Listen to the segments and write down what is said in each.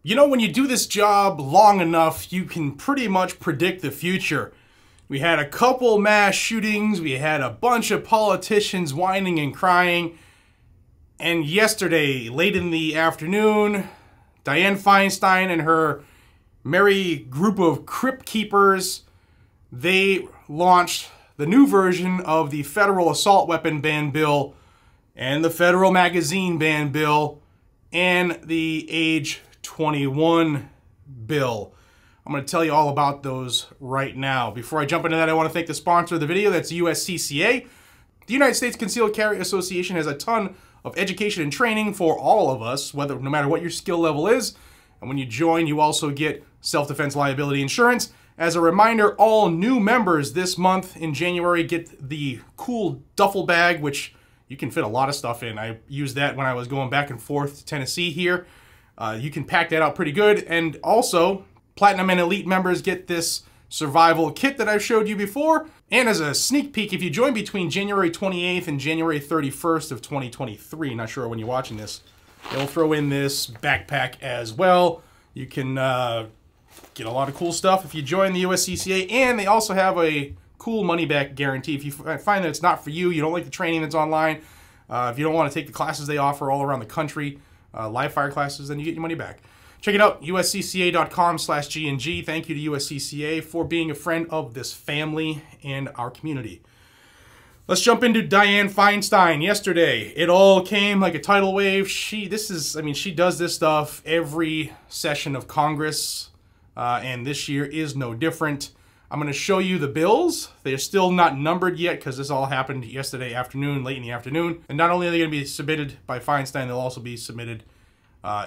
You know, when you do this job long enough, you can pretty much predict the future. We had a couple mass shootings, we had a bunch of politicians whining and crying, and yesterday, late in the afternoon, Dianne Feinstein and her merry group of crypt keepers, they launched the new version of the federal assault weapon ban bill and the federal magazine ban bill and the age 21 bill. I'm going to tell you all about those right now. Before I jump into that, I want to thank the sponsor of the video. That's USCCA. The United States Concealed Carry Association has a ton of education and training for all of us, no matter what your skill level is. And when you join, you also get self-defense liability insurance. As a reminder, all new members this month in January get the cool duffel bag, which you can fit a lot of stuff in. I used that when I was going back and forth to Tennessee here. You can pack that out pretty good. And also, Platinum and Elite members get this survival kit that I've showed you before. And as a sneak peek, if you join between January 28th and January 31st of 2023, not sure when you're watching this, they'll throw in this backpack as well. You can get a lot of cool stuff if you join the USCCA, and they also have a cool money-back guarantee. If you find that it's not for you, you don't like the training that's online, if you don't want to take the classes they offer all around the country, live fire classes, then you get your money back. Check it out, uscca.com/GNG. Thank you to USCCA for being a friend of this family and our community. Let's jump into Dianne Feinstein. Yesterday, it all came like a tidal wave. She does this stuff every session of Congress, and this year is no different. I'm going to show you the bills. They're still not numbered yet because this all happened yesterday afternoon, late in the afternoon. And not only are they going to be submitted by Feinstein, they'll also be submitted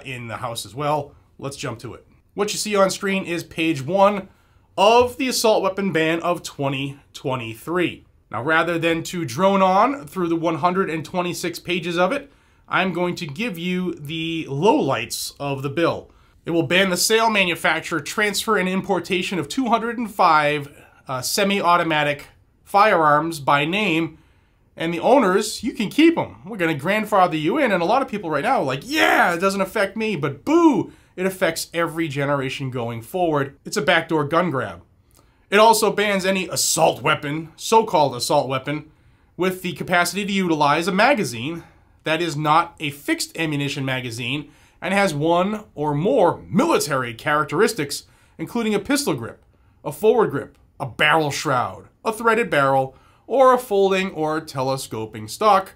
in the House as well. Let's jump to it. What you see on screen is page 1 of the assault weapon ban of 2023. Now, rather than to drone on through the 126 pages of it, I'm going to give you the lowlights of the bill. It will ban the sale, manufacture, transfer, and importation of 205 semi-automatic firearms by name, and the owners, you can keep them. We're going to grandfather you in, and a lot of people right now are like, yeah, it doesn't affect me, but boo, it affects every generation going forward. It's a backdoor gun grab. It also bans any assault weapon, so-called assault weapon, with the capacity to utilize a magazine that is not a fixed ammunition magazine and has one or more military characteristics, including a pistol grip, a forward grip, a barrel shroud, a threaded barrel, or a folding or telescoping stock.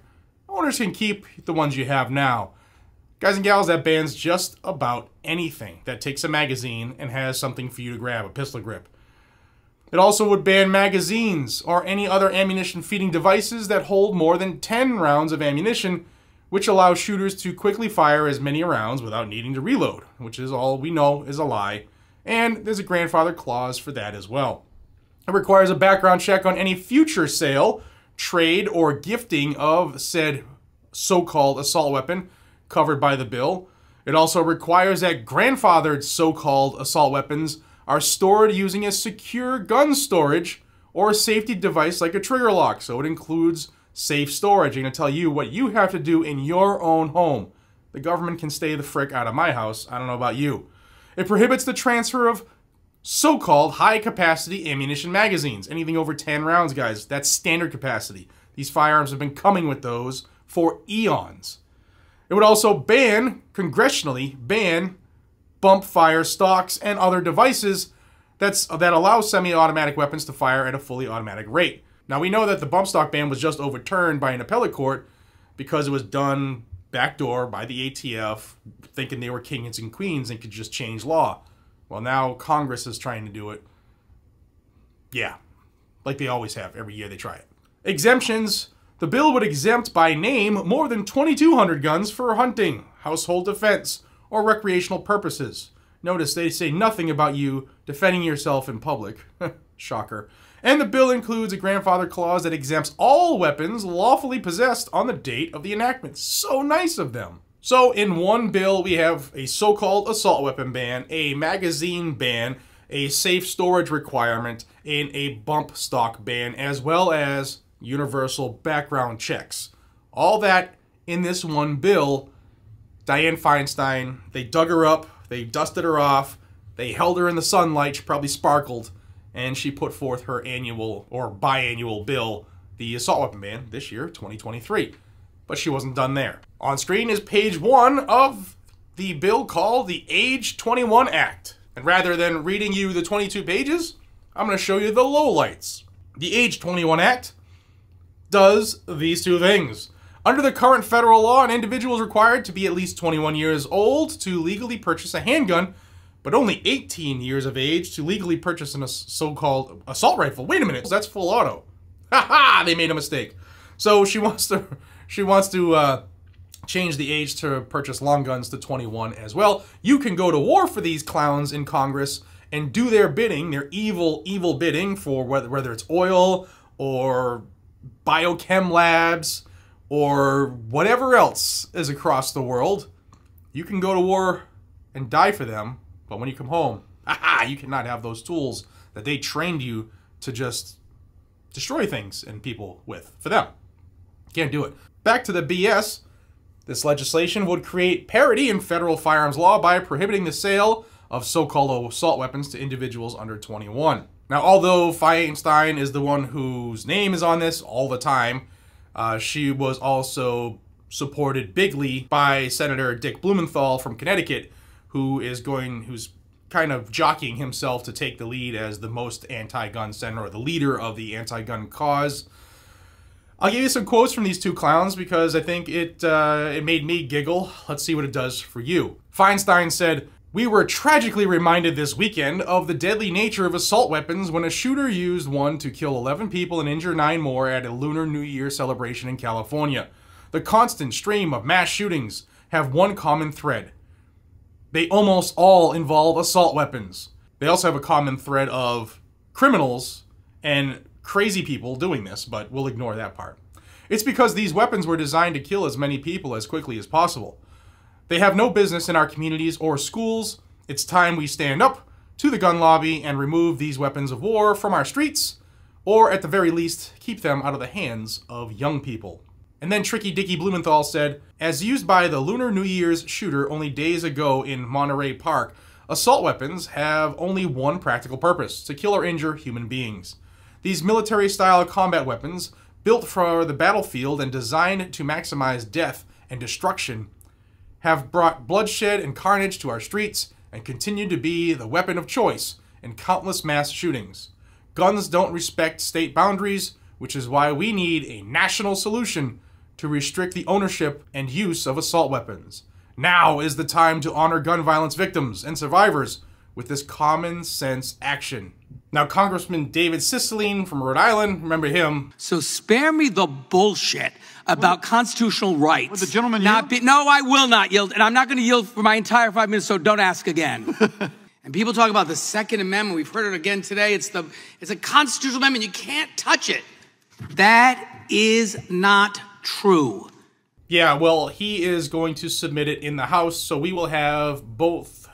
Owners can keep the ones you have now. Guys and gals, that bans just about anything that takes a magazine and has something for you to grab, a pistol grip. It also would ban magazines or any other ammunition feeding devices that hold more than 10 rounds of ammunition, which allows shooters to quickly fire as many rounds without needing to reload, which is all we know is a lie. And there's a grandfather clause for that as well. It requires a background check on any future sale, trade, or gifting of said so-called assault weapon covered by the bill. It also requires that grandfathered so-called assault weapons are stored using a secure gun storage or a safety device like a trigger lock. So it includes safe storage. I'm going to tell you what you have to do in your own home. The government can stay the frick out of my house. I don't know about you. It prohibits the transfer of so-called high-capacity ammunition magazines. Anything over 10 rounds, guys. That's standard capacity. These firearms have been coming with those for eons. It would also congressionally ban bump fire stocks and other devices that allow semi-automatic weapons to fire at a fully automatic rate. Now, we know that the bump stock ban was just overturned by an appellate court because it was done backdoor by the ATF, thinking they were kings and queens and could just change law. Well, now Congress is trying to do it. Yeah, like they always have. Every year they try it. Exemptions. The bill would exempt by name more than 2,200 guns for hunting, household defense, or recreational purposes. Notice they say nothing about you defending yourself in public. Shocker. And the bill includes a grandfather clause that exempts all weapons lawfully possessed on the date of the enactment. So nice of them. So in one bill, we have a so-called assault weapon ban, a magazine ban, a safe storage requirement, and a bump stock ban, as well as universal background checks. All that in this one bill. Dianne Feinstein, they dug her up they dusted her off, they held her in the sunlight, she probably sparkled, and she put forth her annual or biannual bill, the assault weapon ban, this year, 2023. But she wasn't done there. On screen is page 1 of the bill called the Age 21 Act. And rather than reading you the 22 pages, I'm going to show you the lowlights. The Age 21 Act does these two things. Under the current federal law, an individual is required to be at least 21 years old to legally purchase a handgun, but only 18 years of age to legally purchase a so-called assault rifle. Wait a minute, that's full auto. Ha ha! They made a mistake. So she wants to change the age to purchase long guns to 21 as well. You can go to war for these clowns in Congress and do their bidding, their evil, evil bidding for whether it's oil or biochem labs or whatever else is across the world. You can go to war and die for them, but when you come home, you cannot have those tools that they trained you to just destroy things and people with for them. Can't do it. Back to the BS. This legislation would create parity in federal firearms law by prohibiting the sale of so-called assault weapons to individuals under 21. Now, although Feinstein is the one whose name is on this all the time, she was also supported bigly by Senator Dick Blumenthal from Connecticut, who's kind of jockeying himself to take the lead as the most anti-gun senator, or the leader of the anti-gun cause. I'll give you some quotes from these two clowns because I think it made me giggle. Let's see what it does for you. Feinstein said, "We were tragically reminded this weekend of the deadly nature of assault weapons when a shooter used one to kill 11 people and injure 9 more at a Lunar New Year celebration in California. The constant stream of mass shootings have one common thread. They almost all involve assault weapons. They also have a common thread of criminals and crazy people doing this, but we'll ignore that part. It's because these weapons were designed to kill as many people as quickly as possible. They have no business in our communities or schools. It's time we stand up to the gun lobby and remove these weapons of war from our streets, or at the very least, keep them out of the hands of young people." And then Tricky Dicky Blumenthal said, "As used by the Lunar New Year's shooter only days ago in Monterey Park, assault weapons have only one practical purpose: to kill or injure human beings. These military-style combat weapons, built for the battlefield and designed to maximize death and destruction, have brought bloodshed and carnage to our streets and continue to be the weapon of choice in countless mass shootings. Guns don't respect state boundaries, which is why we need a national solution to restrict the ownership and use of assault weapons. Now is the time to honor gun violence victims and survivors with this common sense action." Now, Congressman David Cicilline from Rhode Island, remember him. So spare me the bullshit about constitutional rights. Would the gentleman yield? No, I will not yield, and I'm not going to yield for my entire 5 minutes, so don't ask again. And people talk about the Second Amendment. We've heard it again today. It's a constitutional amendment. You can't touch it. That is not true. Yeah, well, he is going to submit it in the House, so we will have both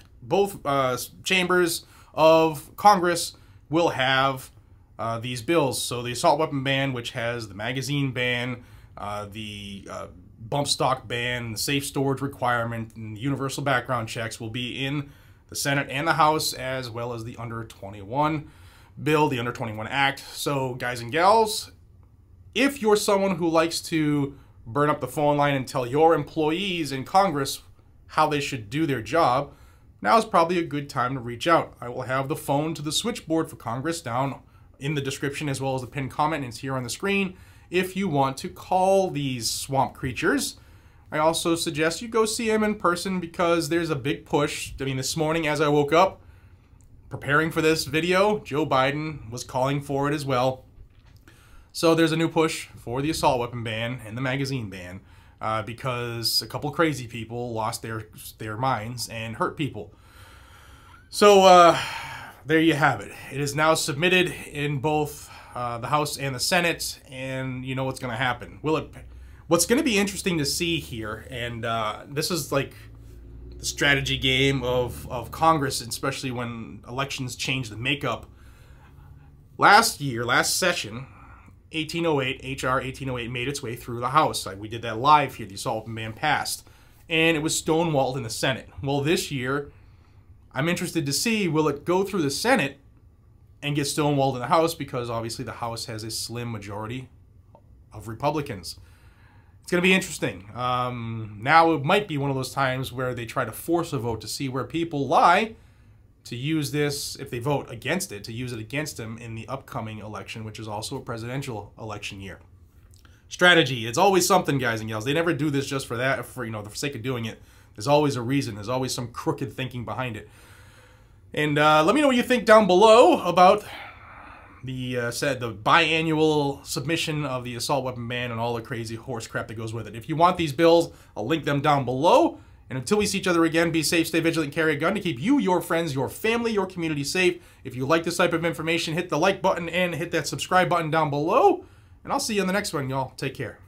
chambers of Congress will have these bills. So the assault weapon ban, which has the magazine ban, the bump stock ban, the safe storage requirement, and the universal background checks will be in the Senate and the House, as well as the Under 21 bill, the Under 21 Act. So, guys and gals, if you're someone who likes to burn up the phone line and tell your employees in Congress how they should do their job, now is probably a good time to reach out. I will have the phone to the switchboard for Congress down in the description, as well as the pinned comment, and it's here on the screen if you want to call these swamp creatures. I also suggest you go see him in person because there's a big push. I mean, this morning as I woke up, preparing for this video, Joe Biden was calling for it as well. So there's a new push for the assault weapon ban and the magazine ban because a couple crazy people lost their minds and hurt people. So there you have it. It is now submitted in both the House and the Senate, and you know what's going to happen. What's going to be interesting to see here, and this is like the strategy game of Congress, especially when elections change the makeup. Last session, 1808, H.R. 1808 made its way through the House. We did that live here. The assault weapon ban passed. And it was stonewalled in the Senate. Well, this year, I'm interested to see, will it go through the Senate and get stonewalled in the House, because obviously the House has a slim majority of Republicans. It's going to be interesting. Now it might be one of those times where they try to force a vote to see where people lie, to use this, if they vote against it, to use it against them in the upcoming election, which is also a presidential election year. Strategy. It's always something, guys and gals. They never do this just for that, for the sake of doing it. There's always a reason. There's always some crooked thinking behind it. And let me know what you think down below about the biannual submission of the assault weapon ban and all the crazy horse crap that goes with it. If you want these bills, I'll link them down below. And until we see each other again, be safe, stay vigilant, carry a gun to keep you, your friends, your family, your community safe. If you like this type of information, hit the like button and hit that subscribe button down below. And I'll see you on the next one, y'all. Take care.